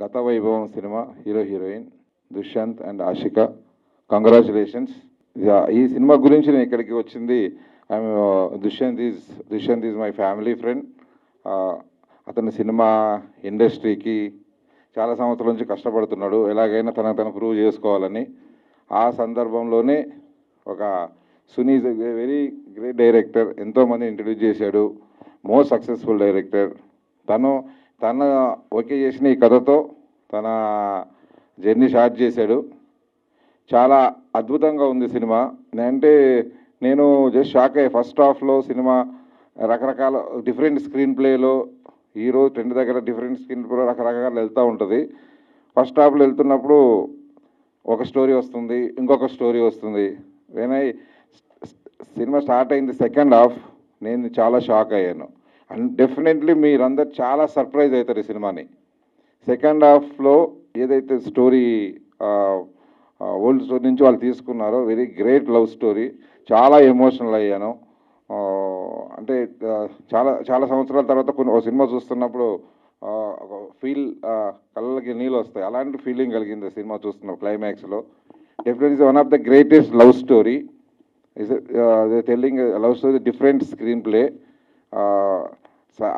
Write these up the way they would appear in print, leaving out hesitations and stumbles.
గత వైభవం cinema hero heroine Dushyanth and Ashika congratulations. ఈ సినిమా గురించి నేను ఇక్కడికి వచ్చింది. I'm Dushyanth is my family friend. అతను సినిమా ఇండస్ట్రీకి చాలా సంవత్సరాల నుంచి కష్టపడుతున్నాడు, ఎలాగైనా తను ప్రూవ్ చేసుకోవాలని. ఆ సందర్భంలోనే ఒక సునీజ్ వెరీ గ్రేట్ డైరెక్టర్, ఎంతోమంది ఇంట్రడ్యూస్ చేశాడు, మోస్ట్ సక్సెస్ఫుల్ డైరెక్టర్. తన ఓకే చేసిన ఈ కథతో తన జర్నీ స్టార్ట్ చేశాడు. చాలా అద్భుతంగా ఉంది సినిమా. నేను జస్ట్ షాక్ అయ్యే. ఫస్ట్ హాఫ్లో సినిమా రకరకాల డిఫరెంట్ స్క్రీన్ ప్లేలో హీరో ట్రెండ్ దగ్గర డిఫరెంట్ స్క్రీన్ ప్లేలో రకరకాలు వెళ్తూ ఉంటుంది. ఫస్ట్ హాఫ్లో వెళ్తున్నప్పుడు ఒక స్టోరీ వస్తుంది, ఇంకొక స్టోరీ వస్తుంది. సినిమా స్టార్ట్ అయింది సెకండ్ హాఫ్, నేను చాలా షాక్ అయ్యాను. అండ్ డెఫినెట్లీ మీరందరూ చాలా సర్ప్రైజ్ అవుతారు ఈ సినిమాని. సెకండ్ హాఫ్లో ఏదైతే స్టోరీ ఓల్డ్ స్టోరీ నుంచి వాళ్ళు తీసుకున్నారో, వెరీ గ్రేట్ లవ్ స్టోరీ. చాలా ఎమోషనల్ అయ్యాను. అంటే చాలా చాలా సంవత్సరాల తర్వాత ఒక సినిమా చూస్తున్నప్పుడు ఫీల్ కళ్ళకి నీళ్ళు వస్తాయి. అలాంటి ఫీలింగ్ కలిగింది సినిమా చూస్తున్న క్లైమాక్స్లో. Definitely one of the greatest love story. Telling love story, different screen play.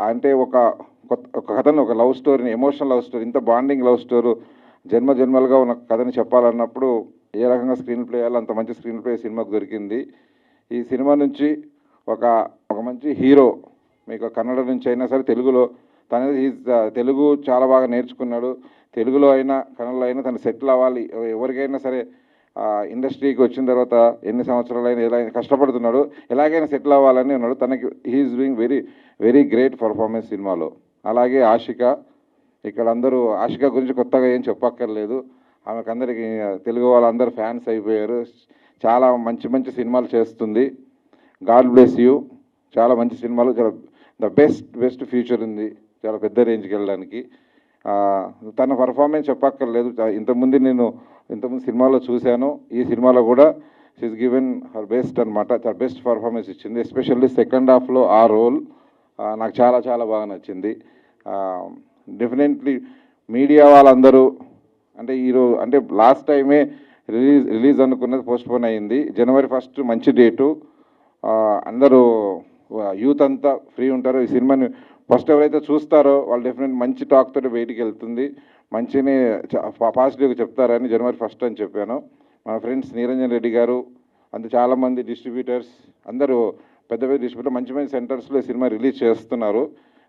అంటే ఒక కథను, ఒక లవ్ స్టోరీని, ఎమోషనల్ లవ్ స్టోరీ, ఇంత బాండింగ్ లవ్ స్టోరీ జన్మలుగా ఉన్న కథని చెప్పాలన్నప్పుడు ఏ రకంగా స్క్రీన్ ప్లే చేయాలో అంత మంచి స్క్రీన్ ప్లే సినిమాకు దొరికింది. ఈ సినిమా నుంచి ఒక మంచి హీరో, మీకు కన్నడ నుంచి అయినా సరే తెలుగులో తెలుగు చాలా బాగా నేర్చుకున్నాడు. తెలుగులో అయినా కన్నడలో అయినా తను సెటిల్ అవ్వాలి. ఎవరికైనా సరే ఇండస్ట్రీకి వచ్చిన తర్వాత ఎన్ని సంవత్సరాలైనా ఎలా కష్టపడుతున్నాడు, ఎలాగైనా సెటిల్ అవ్వాలని ఉన్నాడు. తనకి he's doing very very great performance సినిమాలో. అలాగే ఆషిక, ఇక్కడ అందరూ ఆషిక గురించి కొత్తగా ఏం చెప్పక్కర్లేదు. ఆమెకందరికి తెలుగు వాళ్ళందరూ ఫ్యాన్స్ అయిపోయారు. చాలా మంచి మంచి సినిమాలు చేస్తుంది. God bless you. చాలా మంచి సినిమాలు, చాలా ద బెస్ట్ ఫ్యూచర్ ఉంది, చాలా పెద్ద రేంజ్కి వెళ్ళడానికి. తన పర్ఫార్మెన్స్ చెప్పక్కర్లేదు. ఇంతకుముందు సినిమాలో చూశాను. ఈ సినిమాలో కూడా షీఈస్ గివెన్ హర్ బెస్ట్ అనమాట. చాలా బెస్ట్ పర్ఫార్మెన్స్ ఇచ్చింది. ఎస్పెషల్లీ సెకండ్ హాఫ్లో ఆ రోల్ నాకు చాలా చాలా బాగా నచ్చింది. డెఫినెట్లీ మీడియా వాళ్ళందరూ అంటే లాస్ట్ టైమే రిలీజ్ అనుకున్నది పోస్ట్పోన్ అయ్యింది. జనవరి 1 మంచి డేటు. అందరూ యూత్ అంతా ఫ్రీ ఉంటారు. ఈ సినిమాని ఫస్ట్ ఎవరైతే చూస్తారో వాళ్ళు డెఫినెట్ మంచి టాక్ తోటి బయటికి వెళ్తుంది. మంచిని పాజిటివ్గా చెప్తారని జనవరి 1 అని చెప్పాను. మా ఫ్రెండ్స్ నిరంజన్ రెడ్డి గారు చాలామంది డిస్ట్రిబ్యూటర్స్ అందరూ పెద్ద డిస్ట్రిబ్యూటర్ మంచి మంచి సెంటర్స్లో ఈ సినిమా రిలీజ్ చేస్తున్నారు.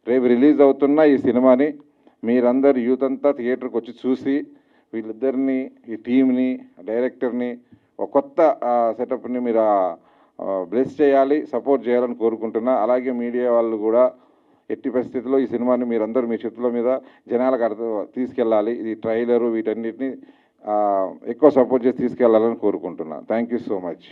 రేపు రిలీజ్ అవుతున్న ఈ సినిమాని మీరందరూ యూత్ అంతా థియేటర్కి వచ్చి చూసి వీళ్ళిద్దరిని, ఈ టీంని, డైరెక్టర్ని, ఒక కొత్త సెటప్ని మీరు బ్లెస్ చేయాలి, సపోర్ట్ చేయాలని కోరుకుంటున్నా. అలాగే మీడియా వాళ్ళు కూడా ఎట్టి పరిస్థితుల్లో ఈ సినిమాని మీరందరూ మీ చేతుల మీద జనాలకు తీసుకెళ్ళాలి. ఇది ట్రైలరు వీటన్నిటిని ఎక్కువ సపోర్ట్ చేసి తీసుకెళ్లాలని కోరుకుంటున్నా. Thank you so much.